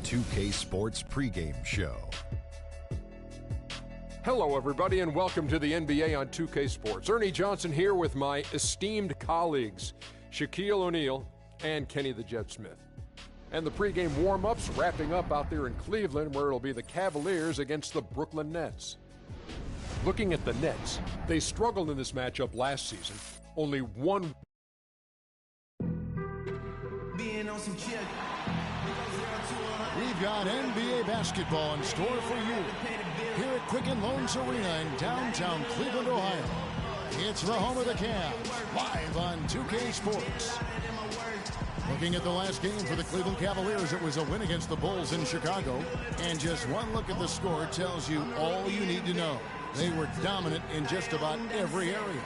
2K Sports pregame show. Hello, everybody, and welcome to the NBA on 2K Sports. Ernie Johnson here with my esteemed colleagues, Shaquille O'Neal and Kenny the Jet Smith. And the pregame warm-ups wrapping up out there in Cleveland, where it'll be the Cavaliers against the Brooklyn Nets. Looking at the Nets, they struggled in this matchup last season. Only one. We've got NBA basketball in store for you here at Quicken Loans Arena in downtown Cleveland, Ohio. It's the home of the Cavs, live on 2K Sports. Looking at the last game for the Cleveland Cavaliers, it was a win against the Bulls in Chicago. And just one look at the score tells you all you need to know. They were dominant in just about every area.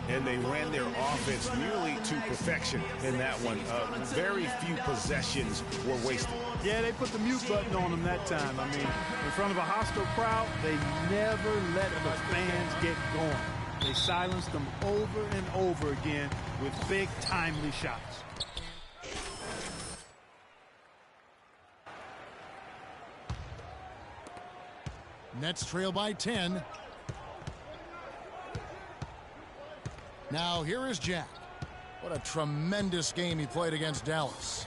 And they ran their offense nearly to perfection in that one. Very few possessions were wasted. Yeah, they put the mute button on them that time. I mean, in front of a hostile crowd, they never let the fans get going. They silenced them over and over again with big, timely shots. Nets trail by 10. Now here is Jack. What a tremendous game he played against Dallas.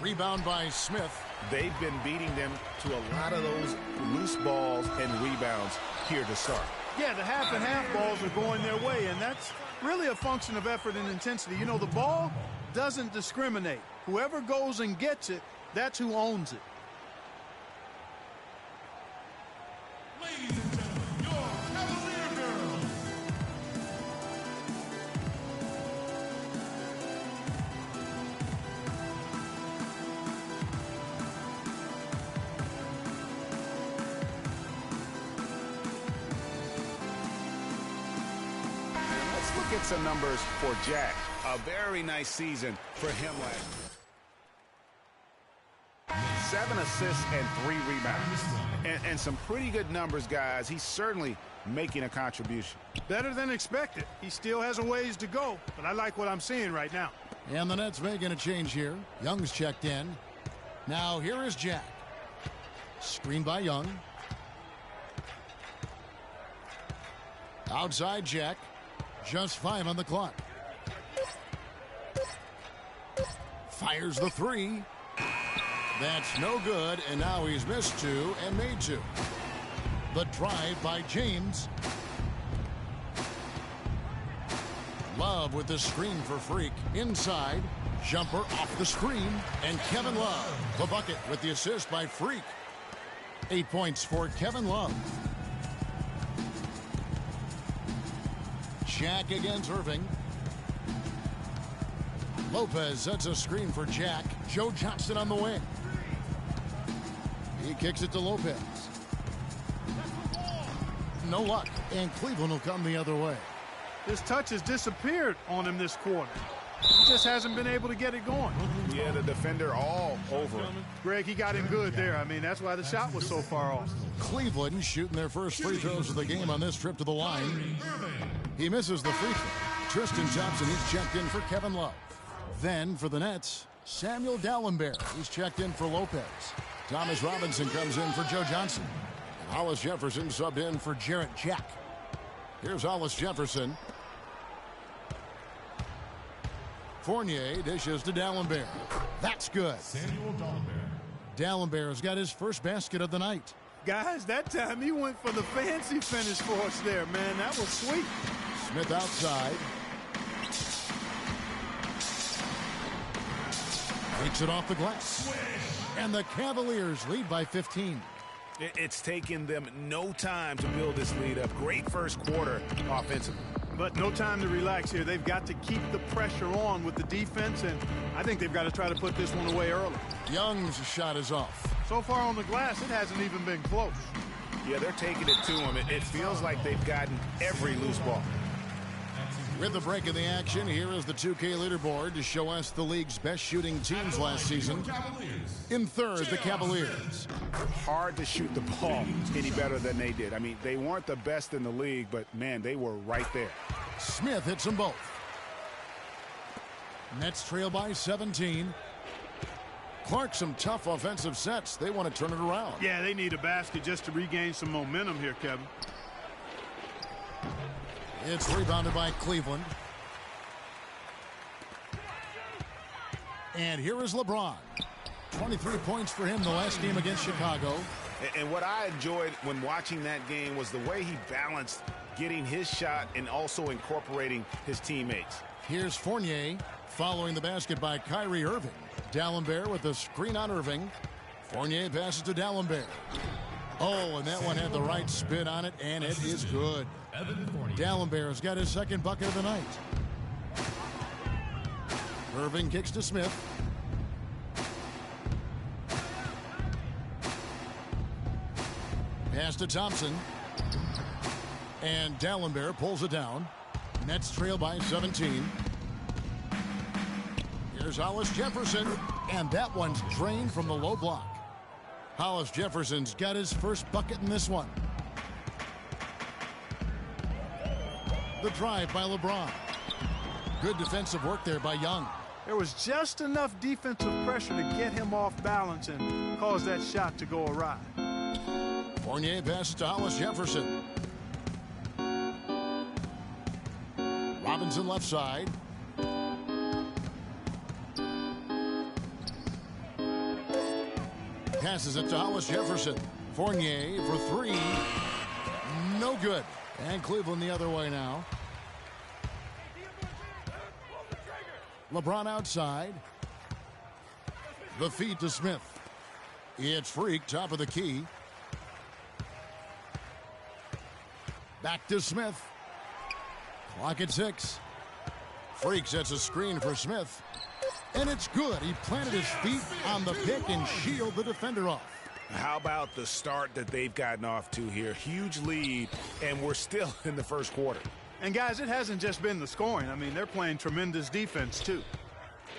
Rebound by Smith. They've been beating them to a lot of those loose balls and rebounds here to start. Yeah, the half and half balls are going their way, and that's really a function of effort and intensity. You know, the ball doesn't discriminate. Whoever goes and gets it, that's who owns it. Ladies and gentlemen, your Cavalier girls. Let's look at some numbers for Jack. A very nice season for him last year. 7 assists and 3 rebounds. And some pretty good numbers, guys. He's certainly making a contribution. Better than expected. He still has a ways to go, but I like what I'm seeing right now. And the Nets making a change here. Young's checked in. Now here is Jack. Screen by Young. Outside Jack. Just 5 on the clock. Fires the 3. That's no good, and now he's missed 2 and made 2. The drive by James. Love with the screen for Freak. Inside. Jumper off the screen. And Kevin Love, the bucket with the assist by Freak. 8 points for Kevin Love. Jack against Irving. Lopez sets a screen for Jack. Joe Johnson on the wing. He kicks it to Lopez. No luck, and Cleveland will come the other way. His touch has disappeared on him this quarter. He just hasn't been able to get it going. Yeah, the defender all over him. Greg, he got him good there. I mean, that's why the shot was so far off. Cleveland shooting their first free throws of the game on this trip to the line. He misses the free throw. Tristan Thompson, he's checked in for Kevin Love. Then for the Nets, Samuel Dalembert. He's checked in for Lopez. Thomas Robinson comes in for Joe Johnson. And Hollis Jefferson subbed in for Jarrett Jack. Here's Hollis Jefferson. Fournier dishes to Dalembert. That's good. Samuel Dalembert has got his first basket of the night. Guys, that time he went for the fancy finish for us there, man. That was sweet. Smith outside. Takes it off the glass. And the Cavaliers lead by 15. It's taken them no time to build this lead up. Great first quarter offensively. But no time to relax here. They've got to keep the pressure on with the defense, and I think they've got to try to put this one away early. Young's shot is off. So far on the glass, it hasn't even been close. Yeah, they're taking it to him. It feels like they've gotten every loose ball. With the break of the action, here is the 2K leaderboard to show us the league's best shooting teams last season. In third, the Cavaliers. Hard to shoot the ball any better than they did. I mean, they weren't the best in the league, but, man, they were right there. Smith hits them both. Nets trail by 17. Clark, some tough offensive sets. They want to turn it around. Yeah, they need a basket just to regain some momentum here, Kevin. It's rebounded by Cleveland. And here is LeBron. 23 points for him the last game against Chicago. And what I enjoyed when watching that game was the way he balanced getting his shot and also incorporating his teammates. Here's Fournier following the basket by Kyrie Irving. D'Alembert with the screen on Irving. Fournier passes to D'Alembert. Oh, and that one had the right spin on it, and it is good. D'Alembert has got his second bucket of the night. Irving kicks to Smith. Pass to Thompson. And D'Alembert pulls it down. Nets trail by 17. Here's Hollis Jefferson. And that one's drained from the low block. Hollis Jefferson's got his first bucket in this one. The drive by LeBron. Good defensive work there by Young. There was just enough defensive pressure to get him off balance and cause that shot to go awry. Fournier passes to Hollis Jefferson. Robinson left side. Passes it to Hollis Jefferson. Fournier for three. No good. And Cleveland the other way now. LeBron outside. The feed to Smith. It's Freak, top of the key. Back to Smith. Clock at 6. Freak sets a screen for Smith. And it's good. He planted his feet on the pick and shielded the defender off. How about the start that they've gotten off to here? Huge lead, and we're still in the first quarter. And, guys, it hasn't just been the scoring. I mean, they're playing tremendous defense, too.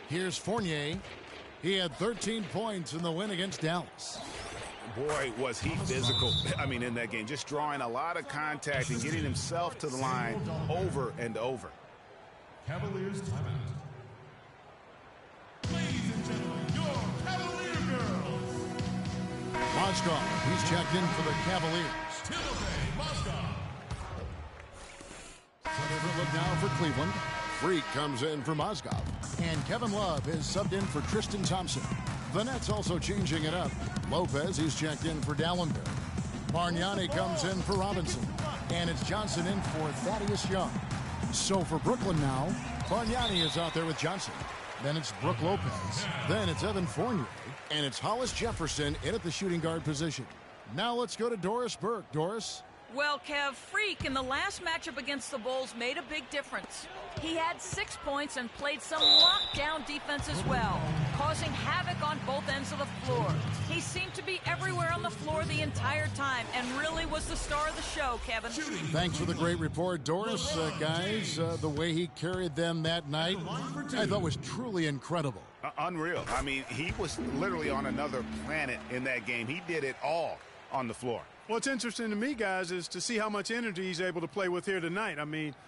Here's Fournier. He had 13 points in the win against Dallas. Boy, was he physical, in that game. Just drawing a lot of contact and getting himself to the line over and over. Cavaliers timeout. Ladies and gentlemen, your Cavalier girls. Mozgov, he's checked in for the Cavaliers. Timofey Mozgov. Look now for Cleveland. Freak comes in for Mozgov. And Kevin Love is subbed in for Tristan Thompson. The Nets also changing it up. Lopez, he's checked in for D'Alembert. Bargnani comes in for Robinson. And it's Johnson in for Thaddeus Young. So for Brooklyn now, Bargnani is out there with Johnson. Then it's Brook Lopez. Then it's Evan Fournier. And it's Hollis Jefferson in at the shooting guard position. Now let's go to Doris Burke. Doris? Well, Kev, Freak in the last matchup against the Bulls made a big difference. He had 6 points and played some lockdown defense as well, causing havoc on both ends of the floor. He seemed to be everywhere on the floor the entire time and really was the star of the show, Kevin. Thanks for the great report, Doris. Guys, the way he carried them that night, I thought was truly incredible. Unreal. He was literally on another planet in that game. He did it all on the floor. What's interesting to me, guys, is to see how much energy he's able to play with here tonight.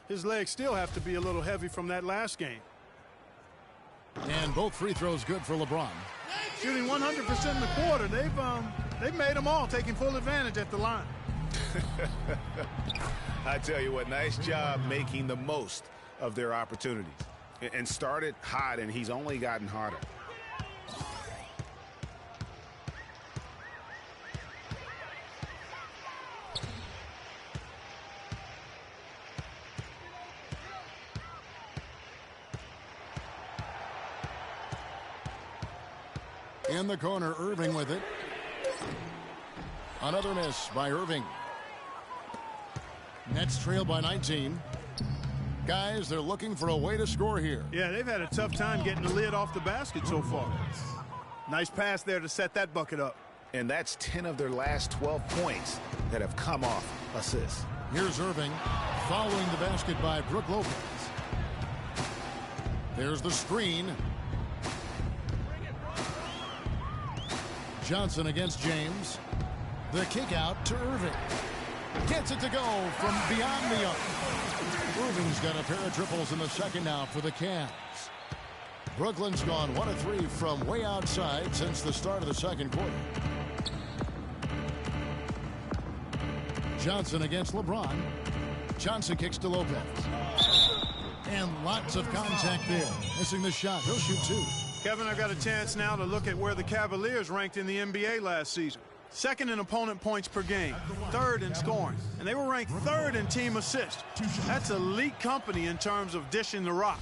His legs still have to be a little heavy from that last game. And both free throws good for LeBron. Shooting 100% in the quarter. They've made them all, taking full advantage at the line. I tell you what, nice job making the most of their opportunities. And started hot, and he's only gotten hotter. In the corner, Irving with it. Another miss by Irving. Nets trail by 19. Guys, they're looking for a way to score here. Yeah, they've had a tough time getting the lid off the basket so far. Nice pass there to set that bucket up. And that's 10 of their last 12 points that have come off assists. Here's Irving following the basket by Brook Lopez. There's the screen. Johnson against James. The kick out to Irving. Gets it to go from beyond the arc. Irving's got a pair of triples in the second now for the Cavs. Brooklyn's gone 1 of 3 from way outside since the start of the second quarter. Johnson against LeBron. Johnson kicks to Lopez. And lots of contact there. Missing the shot. He'll shoot 2. Kevin, I've got a chance now to look at where the Cavaliers ranked in the NBA last season. Second in opponent points per game, third in scoring, and they were ranked third in team assists. That's elite company in terms of dishing the rock.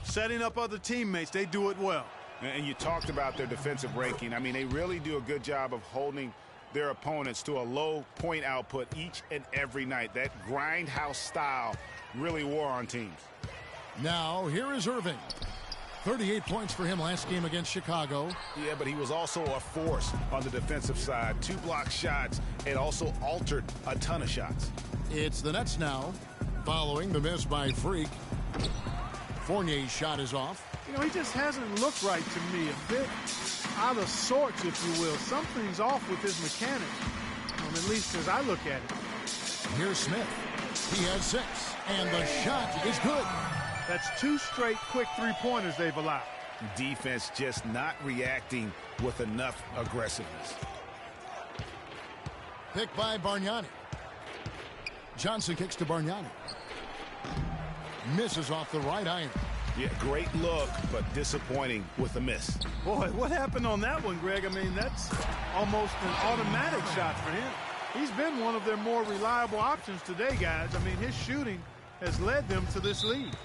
Setting up other teammates, they do it well. And you talked about their defensive ranking. I mean, they really do a good job of holding their opponents to a low point output each and every night. That grindhouse style really wore on teams. Now, here is Irving. 38 points for him last game against Chicago. Yeah, but he was also a force on the defensive side. 2 block shots and also altered a ton of shots. It's the Nets now, following the miss by Freak. Fournier's shot is off. You know, he just hasn't looked right to me. A bit out of sorts, if you will. Something's off with his mechanics, at least as I look at it. Here's Smith. He has 6, and the shot is good. That's 2 straight quick three-pointers they've allowed. Defense just not reacting with enough aggressiveness. Picked by Bargnani. Johnson kicks to Bargnani. Misses off the right iron. Yeah, great look, but disappointing with the miss. Boy, what happened on that one, Greg? I mean, that's almost an automatic shot for him. He's been one of their more reliable options today, guys. I mean, his shooting has led them to this lead.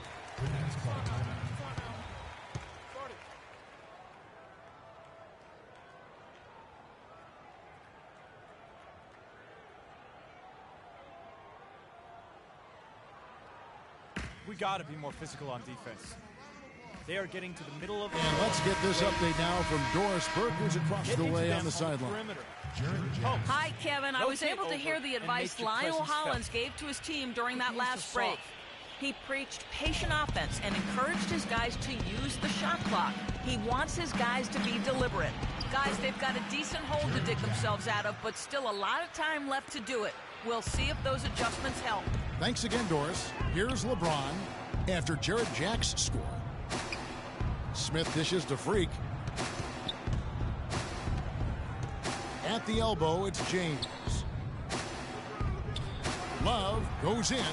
We got to be more physical on defense. They are getting to the middle of the... And let's get this update now from Doris Burke, who's across the way on the sideline. Hi, Kevin. I was able to hear the advice Lionel Hollins gave to his team during that last break. He preached patient offense and encouraged his guys to use the shot clock. He wants his guys to be deliberate. Guys, they've got a decent hole to dig themselves out of, but still a lot of time left to do it. We'll see if those adjustments help. Thanks again, Doris. Here's LeBron after Jared Jack's score. Smith dishes to Freak. At the elbow, it's James. Love goes in,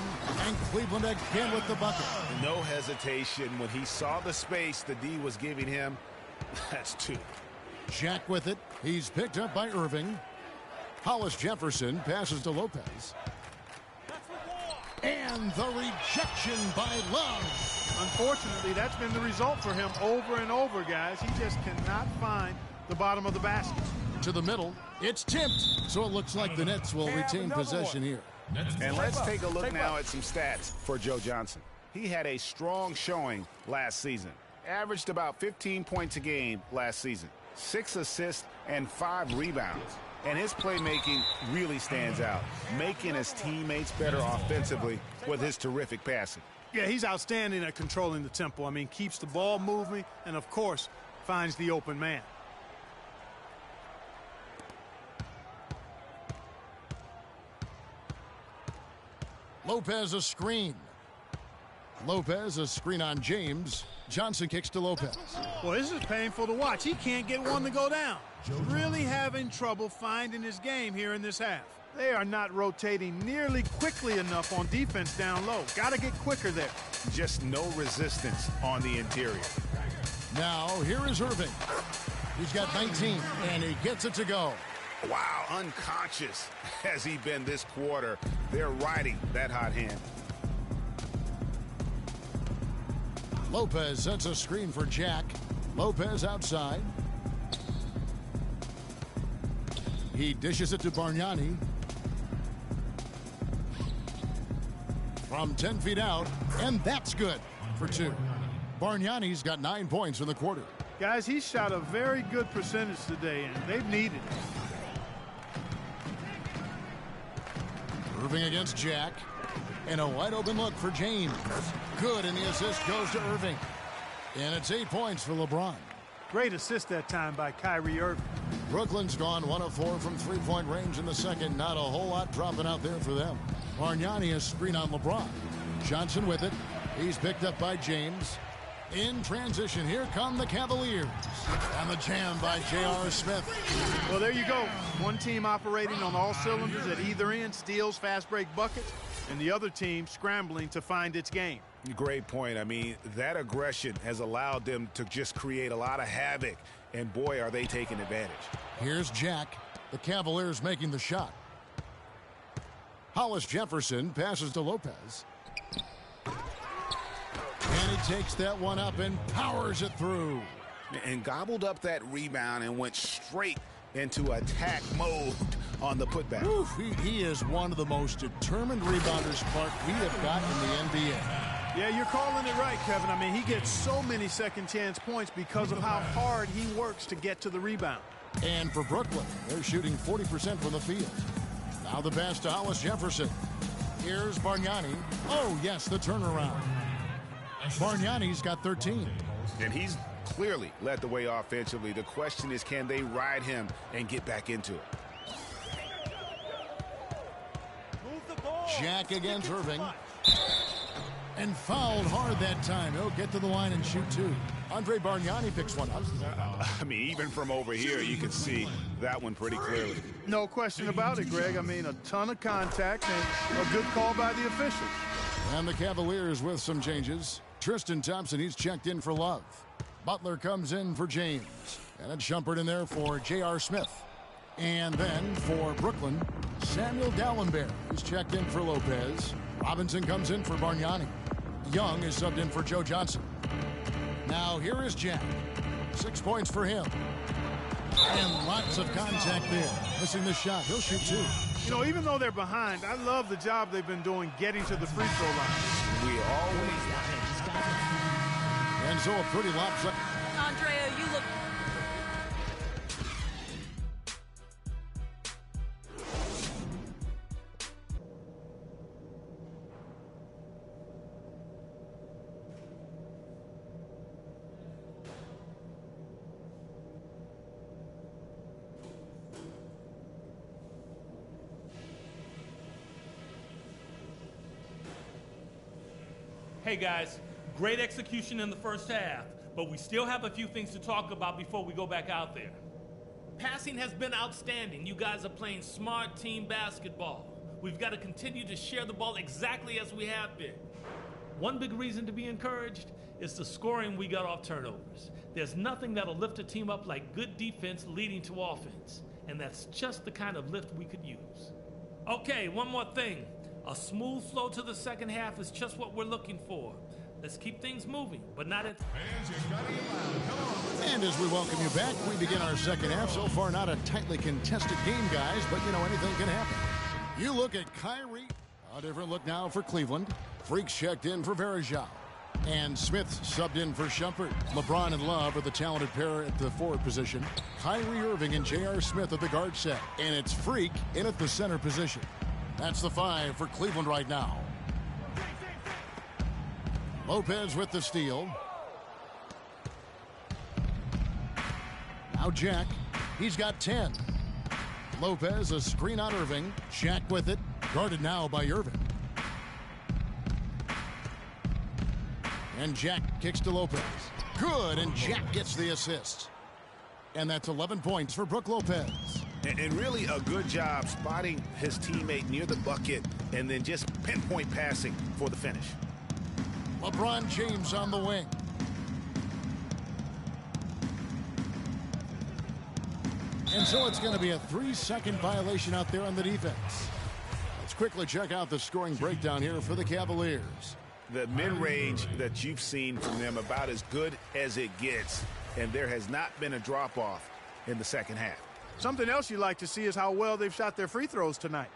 and Cleveland again with the bucket. No hesitation when he saw the space the D was giving him. That's 2. Jack with it. He's picked up by Irving. Hollis Jefferson passes to Lopez. And the rejection by Love. Unfortunately, that's been the result for him over and over, guys. He just cannot find the bottom of the basket. To the middle, it's tipped. So it looks like the Nets will retain possession here. And let's take a look now at some stats for Joe Johnson. He had a strong showing last season. Averaged about 15 points a game last season. 6 assists and 5 rebounds. And his playmaking really stands out, making his teammates better offensively with his terrific passing. Yeah, he's outstanding at controlling the tempo. I mean, keeps the ball moving and, of course, finds the open man. Lopez a screen. Lopez a screen on James. Johnson kicks to Lopez. Well, this is painful to watch. He can't get one to go down. Really having trouble finding his game here in this half. They are not rotating nearly quickly enough on defense down low. Got to get quicker there. Just no resistance on the interior. Now, here is Irving. He's got 19, and he gets it to go. Wow, unconscious has he been this quarter. They're riding that hot hand. Lopez sets a screen for Jack. Lopez outside. He dishes it to Bargnani. From 10 feet out, and that's good for 2. Bargnani's got 9 points in the quarter. Guys, he shot a very good percentage today, and they've needed it. Irving against Jack. And a wide open look for James. Good, and the assist goes to Irving. And it's 8 points for LeBron. Great assist that time by Kyrie Irving. Brooklyn's gone 1 of 4 from three-point range in the second. Not a whole lot dropping out there for them. Bargnani a screen on LeBron. Johnson with it. He's picked up by James. In transition, here come the Cavaliers. And the jam by J.R. Smith. Well, there you go. One team operating on all cylinders at either end, steals, fast break buckets, and the other team scrambling to find its game. Great point. I mean, that aggression has allowed them to just create a lot of havoc. And boy, are they taking advantage. Here's Jack. The Cavaliers making the shot. Hollis Jefferson passes to Lopez. And he takes that one up and powers it through. And gobbled up that rebound and went straight into attack mode on the putback. Oof, he is one of the most determined rebounders, Clark, we have got in the NBA. Yeah, you're calling it right, Kevin. I mean, he gets so many second chance points because of how hard he works to get to the rebound. And for Brooklyn, they're shooting 40% from the field. Now the pass to Hollis Jefferson. Here's Bargnani. Oh, yes, the turnaround. Bargnani's got 13. And he's clearly led the way offensively. The question is, can they ride him and get back into it? Jack against Irving. And fouled hard that time. He'll get to the line and shoot two. Andre Bargnani picks one up. I mean, even from over here, you can see that one pretty clearly. No question about it, Greg. I mean, a ton of contact and a good call by the officials. And the Cavaliers with some changes. Tristan Thompson, he's checked in for Love. Butler comes in for James. And it's Shumpert in there for J.R. Smith. And then for Brooklyn, Samuel Dallenberg is checked in for Lopez. Robinson comes in for Bargnani. Young is subbed in for Joe Johnson. Now here is Jack. 6 points for him. And lots of contact there. Missing the shot. He'll shoot two. You know, even though they're behind, I love the job they've been doing getting to the free throw line. We always. And so a pretty lopsided. Andrea, you look... Hey guys, great execution in the first half, but we still have a few things to talk about before we go back out there. Passing has been outstanding. You guys are playing smart team basketball. We've got to continue to share the ball exactly as we have been. One big reason to be encouraged is the scoring we got off turnovers. There's nothing that'll lift a team up like good defense leading to offense, and that's just the kind of lift we could use. Okay, one more thing. A smooth flow to the second half is just what we're looking for. Let's keep things moving, but not at... And as we welcome you back, we begin our second half. So far, not a tightly contested game, guys, but, you know, anything can happen. You look at Kyrie. A different look now for Cleveland. Freaks checked in for Varejao. And Smith subbed in for Shumpert. LeBron and Love are the talented pair at the forward position. Kyrie Irving and J.R. Smith at the guard set. And it's Freak in at the center position. That's the 5 for Cleveland right now. Lopez with the steal. Now Jack. He's got 10. Lopez, a screen on Irving. Jack with it. Guarded now by Irving. And Jack kicks to Lopez. Good, and Jack gets the assist. And that's 11 points for Brook Lopez. And really a good job spotting his teammate near the bucket and then just pinpoint passing for the finish. LeBron James on the wing. And so it's going to be a 3-second violation out there on the defense. Let's quickly check out the scoring breakdown here for the Cavaliers. The mid-range that you've seen from them about as good as it gets, and there has not been a drop-off in the second half. Something else you like to see is how well they've shot their free throws tonight.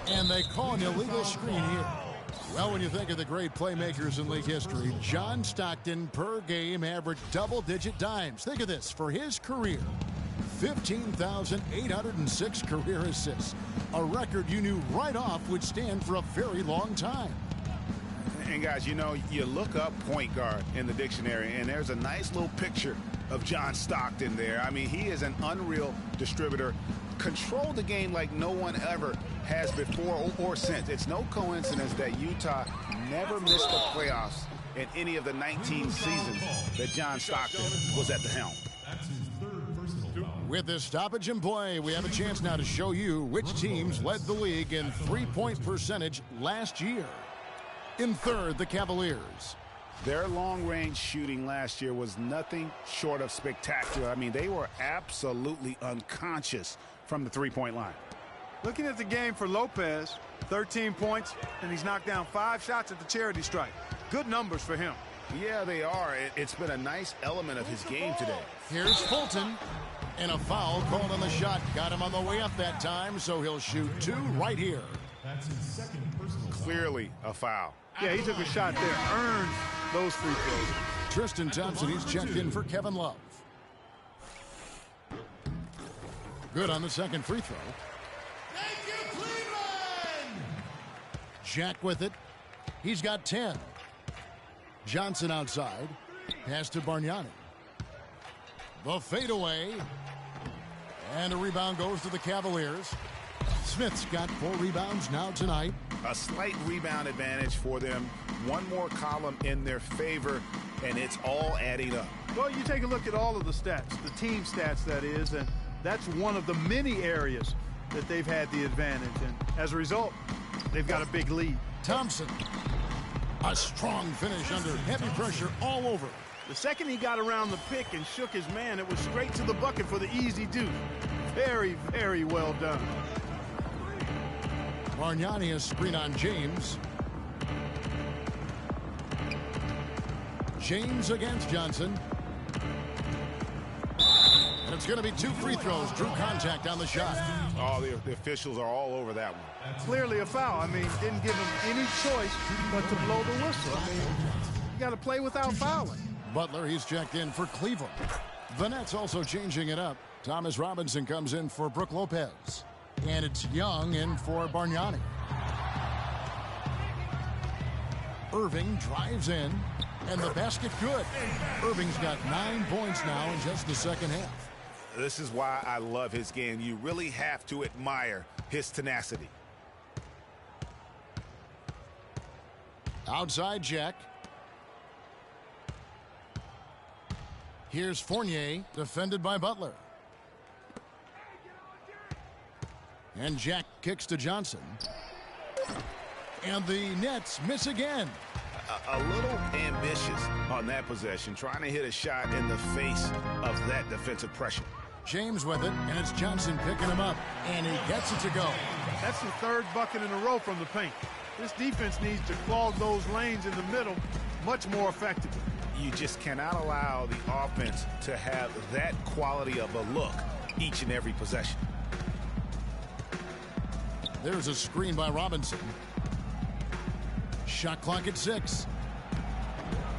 And they call an illegal screen here. Well, when you think of the great playmakers in league history, John Stockton per game averaged double-digit dimes. Think of this. For his career, 15,806 career assists. A record you knew right off would stand for a very long time. And guys, you know, you look up point guard in the dictionary, and there's a nice little picture of John Stockton there. I mean, he is an unreal distributor, controlled the game like no one ever has before or since. It's no coincidence that Utah never missed the playoffs in any of the 19 seasons that John Stockton was at the helm. With this stoppage in play, we have a chance now to show you which teams led the league in three-point percentage last year. In third, the Cavaliers. Their long-range shooting last year was nothing short of spectacular. I mean, they were absolutely unconscious from the three-point line. Looking at the game for Lopez, 13 points, and he's knocked down 5 shots at the charity stripe. Good numbers for him. Yeah, they are. It's been a nice element of his game today. Here's Fulton, and a foul called on the shot. Got him on the way up that time, so he'll shoot 2 right here. That's his second personal foul. Clearly a foul. Yeah, he took a shot there, earned those free throws. Tristan Thompson, he's checked in for Kevin Love. Good on the second free throw. Thank you, Cleveland! Jack with it. He's got 10. Johnson outside. Pass to Bargnani. The fadeaway. And a rebound goes to the Cavaliers. Smith's got 4 rebounds now tonight. A slight rebound advantage for them. One more column in their favor, and it's all adding up. Well, you take a look at all of the stats, the team stats, that is, and that's one of the many areas that they've had the advantage. And as a result, they've got a big lead. Thompson. A strong finish under heavy pressure all over. The second he got around the pick and shook his man, it was straight to the bucket for the easy deuce. Very, very well done. Bargnani a screen on James. James against Johnson. And it's going to be 2 free throws. Drew contact on the shot. Oh, the officials are all over that one. Clearly a foul. I mean, didn't give him any choice but to blow the whistle. I mean, you got to play without fouling. Butler, he's checked in for Cleveland. The Nets also changing it up. Thomas Robinson comes in for Brook Lopez. And it's Young in for Bargnani. Irving drives in, and the basket good. Irving's got 9 points now in just the second half. This is why I love his game. You really have to admire his tenacity. Outside Jack. Here's Fournier, defended by Butler. And Jack kicks to Johnson. And the Nets miss again. A little ambitious on that possession, trying to hit a shot in the face of that defensive pressure. James with it, and it's Johnson picking him up. And he gets it to go. That's the 3rd bucket in a row from the paint. This defense needs to clog those lanes in the middle much more effectively. You just cannot allow the offense to have that quality of a look each and every possession. There's a screen by Robinson. Shot clock at 6.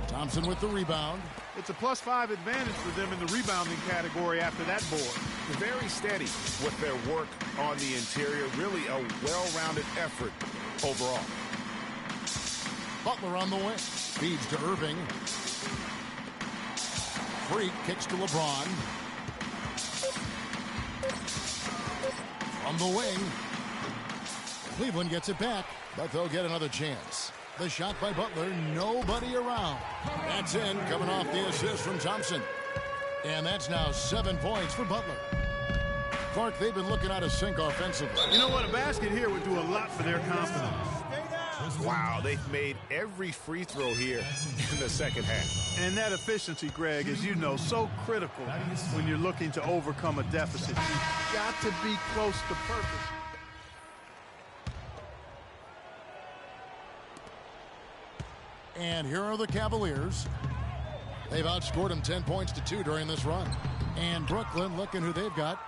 Thompson with the rebound. It's a +5 advantage for them in the rebounding category after that board. Very steady with their work on the interior. Really a well-rounded effort overall. Butler on the wing. Feeds to Irving. Freak kicks to LeBron. From the wing. Cleveland gets it back, but they'll get another chance. The shot by Butler, nobody around. That's in, coming off the assist from Thompson. And that's now 7 points for Butler. Clark, they've been looking out of sync offensively. You know what? A basket here would do a lot for their confidence. Wow, they've made every free throw here in the second half. And that efficiency, Greg, as you know, so critical when you're looking to overcome a deficit. You've got to be close to perfect. And here are the Cavaliers. They've outscored them 10 points to 2 during this run. And Brooklyn, looking who they've got.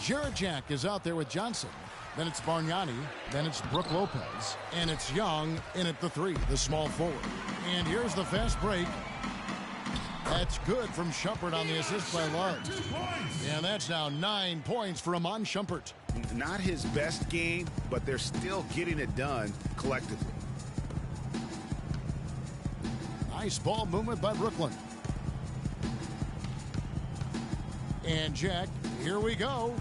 Jarrett Jack is out there with Johnson. Then it's Bargnani. Then it's Brook Lopez. And it's Young in at the 3, the small forward. And here's the fast break. That's good from Shumpert on the assist by Love. And that's now 9 points for Iman Shumpert. Not his best game, but they're still getting it done collectively. Nice ball movement by Brooklyn. And Jack, here we go.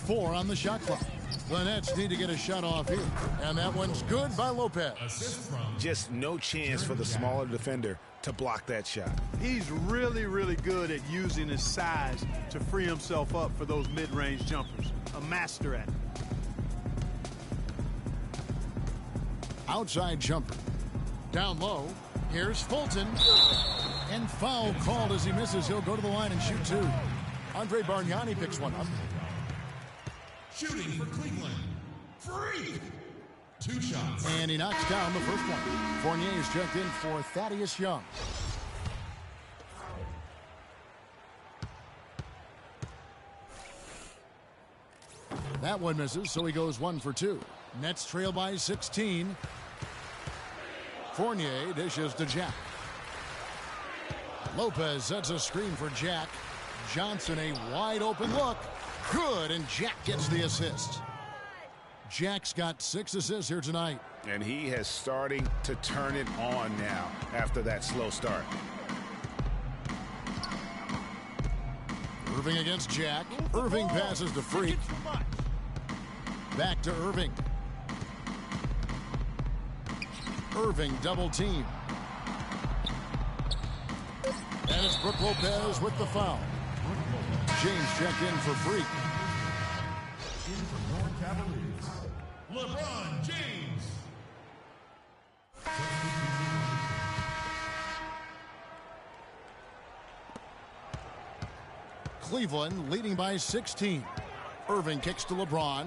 4 on the shot clock. The Nets need to get a shot off here. And that one's good by Lopez. Just no chance for the smaller defender to block that shot. He's really, really good at using his size to free himself up for those mid-range jumpers. A master at it. Outside jumper. Down low. Here's Fulton. And foul called as he misses. He'll go to the line and shoot 2. Andre Bargnani picks one up. Shooting for Cleveland. Free. 2 shots. And he knocks down the first one. Fournier is checked in for Thaddeus Young. That one misses, so he goes 1 for 2. Nets trail by 16. Fournier dishes to Jack. Lopez sets a screen for Jack. Johnson, a wide open look. Good, and Jack gets the assist. Jack's got 6 assists here tonight. And he has starting to turn it on now after that slow start. Irving against Jack. Irving passes to Freak. Back to Irving. Irving double team. And it's Brook Lopez with the foul. James checked in for Freak. In for North Cavaliers, LeBron James. Cleveland leading by 16. Irving kicks to LeBron.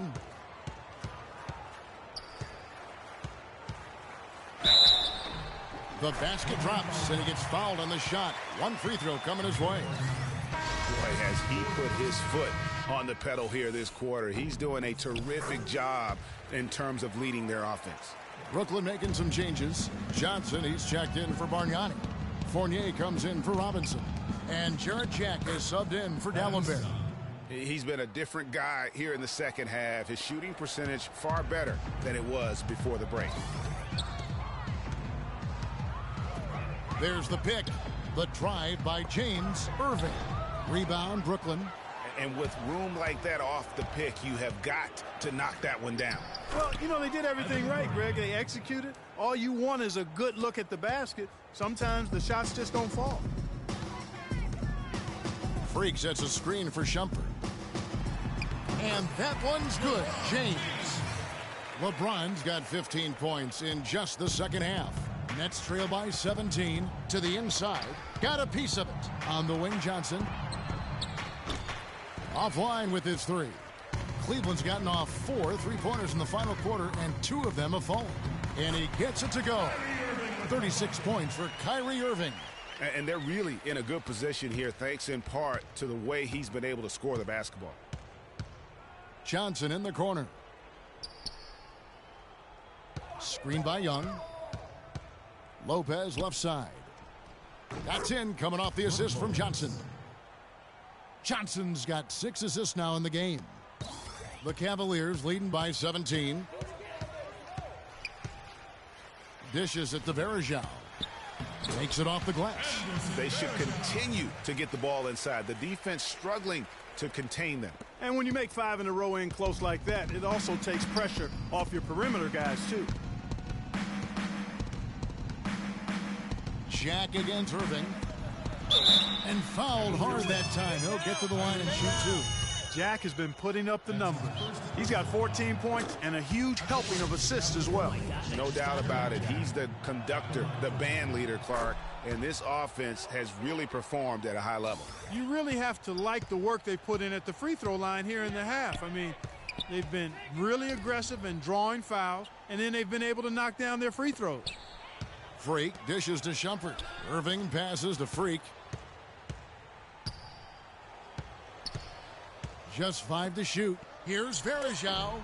The basket drops, and he gets fouled on the shot. 1 free throw coming his way. Boy, has he put his foot on the pedal here this quarter. He's doing a terrific job in terms of leading their offense. Brooklyn making some changes. Johnson, he's checked in for Bargnani. Fournier comes in for Robinson. And Jarrett Jack is subbed in for Dallenberg. He's been a different guy here in the second half. His shooting percentage far better than it was before the break. There's the pick. The drive by James Irving. Rebound, Brooklyn. And with room like that off the pick, you have got to knock that one down. Well, you know, they did everything right, Greg. They executed. All you want is a good look at the basket. Sometimes the shots just don't fall. Freak sets a screen for Shumpert. And that one's good. James. LeBron's got 15 points in just the second half. Nets trail by 17 to the inside. Got a piece of it. On the wing, Johnson. Offline with his 3. Cleveland's gotten off 4 3-pointers in the final quarter, and 2 of them have fallen. And he gets it to go. 36 points for Kyrie Irving. And they're really in a good position here, thanks in part to the way he's been able to score the basketball. Johnson in the corner. Screen by Young. Lopez left side. That's in, coming off the assist from Johnson. Johnson's got 6 assists now in the game. The Cavaliers leading by 17. Dishes it to Varejao. Takes it off the glass. They should continue to get the ball inside. The defense struggling to contain them. And when you make 5 in a row in close like that, it also takes pressure off your perimeter guys, too. Jack against Irving. And fouled hard that time. He'll get to the line and shoot 2. Jack has been putting up the numbers. He's got 14 points and a huge helping of assists as well. No doubt about it. He's the conductor, the band leader, Clark. And this offense has really performed at a high level. You really have to like the work they put in at the free throw line here in the half. I mean, they've been really aggressive in drawing fouls, and then they've been able to knock down their free throws. Freak dishes to Shumpert. Irving passes to Freak. Just 5 to shoot. Here's Varejao.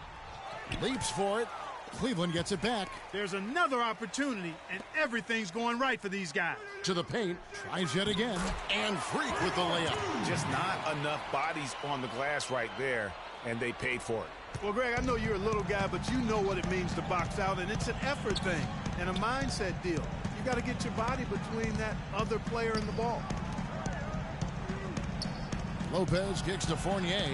Leaps for it. Cleveland gets it back. There's another opportunity, and everything's going right for these guys. To the paint. Tries yet again. And Freak with the layup. Just not enough bodies on the glass right there, and they paid for it. Well, Greg, I know you're a little guy, but you know what it means to box out, and it's an effort thing and a mindset deal. You got to get your body between that other player and the ball. Lopez kicks to Fournier.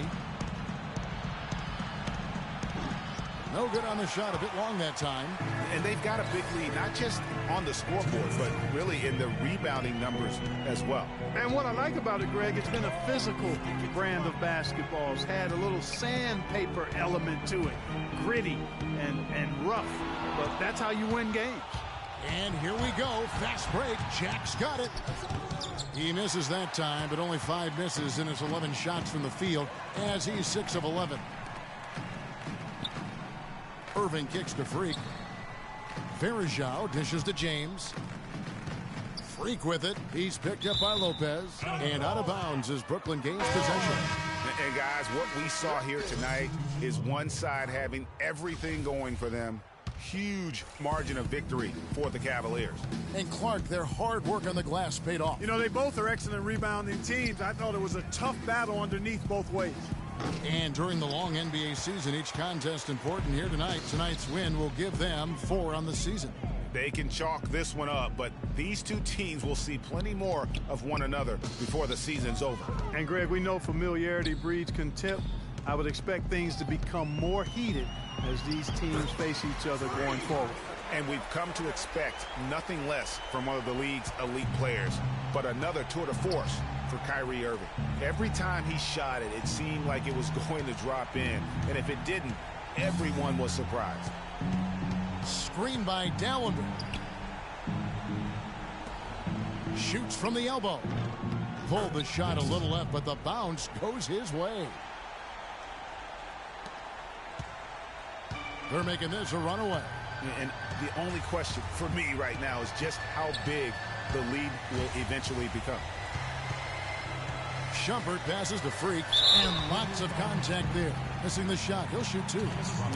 No good on the shot, a bit long that time. And they've got a big lead, not just on the scoreboard, but really in the rebounding numbers as well. And what I like about it, Greg, it's been a physical brand of basketball. It's had a little sandpaper element to it. Gritty and rough. But that's how you win games. And here we go. Fast break. Jack's got it. He misses that time, but only 5 misses in his 11 shots from the field as he's 6 of 11. Irving kicks to Freak. Varejao dishes to James. Freak with it. He's picked up by Lopez. And out of bounds as Brooklyn gains possession. And guys, what we saw here tonight is one side having everything going for them. Huge margin of victory for the Cavaliers. And Clark, their hard work on the glass paid off. You know, they both are excellent rebounding teams. I thought it was a tough battle underneath both ways. And during the long NBA season, each contest important here tonight. Tonight's win will give them 4 on the season. They can chalk this one up, but these two teams will see plenty more of one another before the season's over. And Greg, we know familiarity breeds contempt. I would expect things to become more heated as these teams face each other going forward. And we've come to expect nothing less from one of the league's elite players, but another tour de force for Kyrie Irving. Every time he shot it, it seemed like it was going to drop in. And if it didn't, everyone was surprised. Screen by Dallenberg. Shoots from the elbow. Pulled the shot a little left, but the bounce goes his way. They're making this a runaway. And the only question for me right now is just how big the lead will eventually become. Shumpert passes to Freak, and lots of contact there. Missing the shot. He'll shoot 2.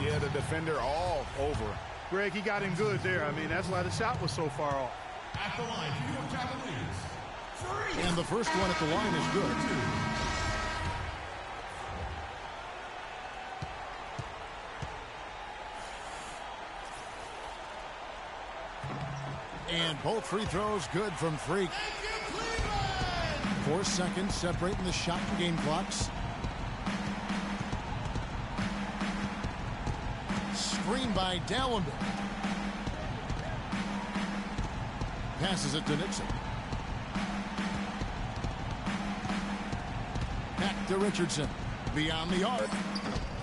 Yeah, the defender all over. Greg, he got him good there. I mean, that's why the shot was so far off. At the line, New York Cavaliers. And the first one at the line is good. And both free throws good from Freak. 4 seconds separating the shot and game clocks. Screen by Dallenberg. Passes it to Nixon. Back to Richardson. Beyond the arc.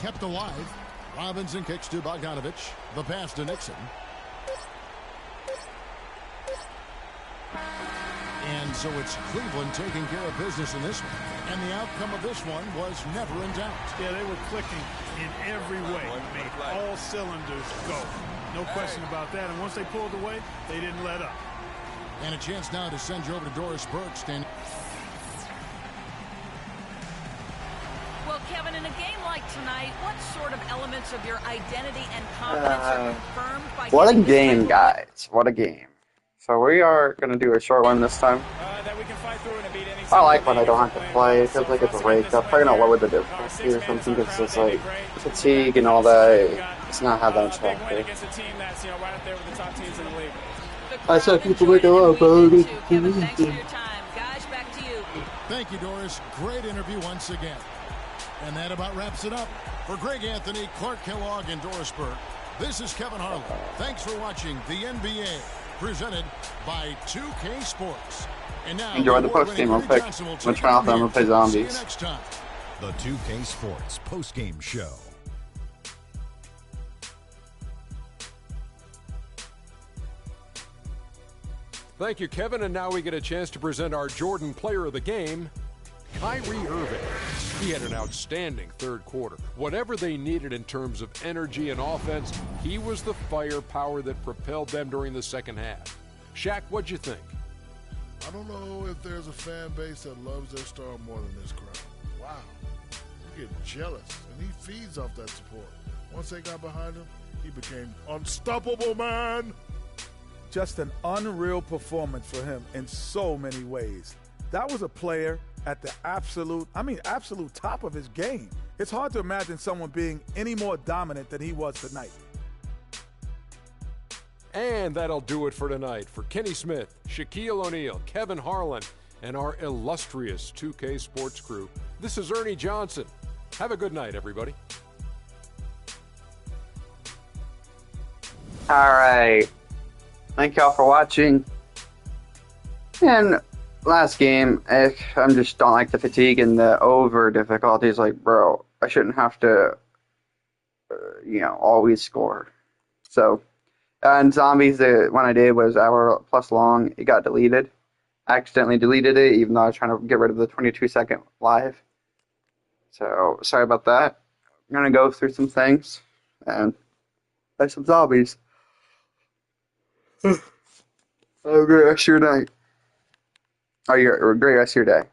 Kept alive. Robinson kicks to Bogdanovich. The pass to Nixon. And so it's Cleveland taking care of business in this one. And the outcome of this one was never in doubt. Yeah, they were clicking in every way. Made all cylinders go. No question about that. And once they pulled away, they didn't let up. And a chance now to send you over to Doris Burke. Well, Kevin, in a game like tonight, what sort of elements of your identity and confidence are confirmed by... What a game, guys. What a game. So we are going to do a short one this time. I like when I don't have to play. It feels like it's a break. I'll probably not lower the difficulty or something because it's like fatigue and all that. It's not have that much factor. I saw people make a lot of Thank you, Doris. Great interview once again. And that about wraps it up. For Greg Anthony, Clark Kellogg, and Doris Burke, this is Kevin Harlan. Thanks for watching the NBA, presented by 2K Sports. And now, enjoy the post-game real quick. I'm going to try off them and play zombies. The 2K Sports post-game show. Thank you, Kevin. And now we get a chance to present our Jordan Player of the Game, Kyrie Irving. He had an outstanding third quarter. Whatever they needed in terms of energy and offense, he was the firepower that propelled them during the second half. Shaq, what'd you think? I don't know if there's a fan base that loves their star more than this crowd. Wow. You get jealous, and he feeds off that support. Once they got behind him, he became unstoppable, man. Just an unreal performance for him in so many ways. That was a player at the absolute top of his game. It's hard to imagine someone being any more dominant than he was tonight. And that'll do it for tonight. For Kenny Smith, Shaquille O'Neal, Kevin Harlan, and our illustrious 2K Sports crew, this is Ernie Johnson. Have a good night, everybody. Alright. Thank y'all for watching. And last game, I just don't like the fatigue and the over difficulties. Like, bro, I shouldn't have to, always score. So, and Zombies, the one I did was hour plus long. It got deleted. I accidentally deleted it, even though I was trying to get rid of the 22-second live. So, sorry about that. I'm going to go through some things and play some zombies. Have a great rest of your night. Or a great rest of your day.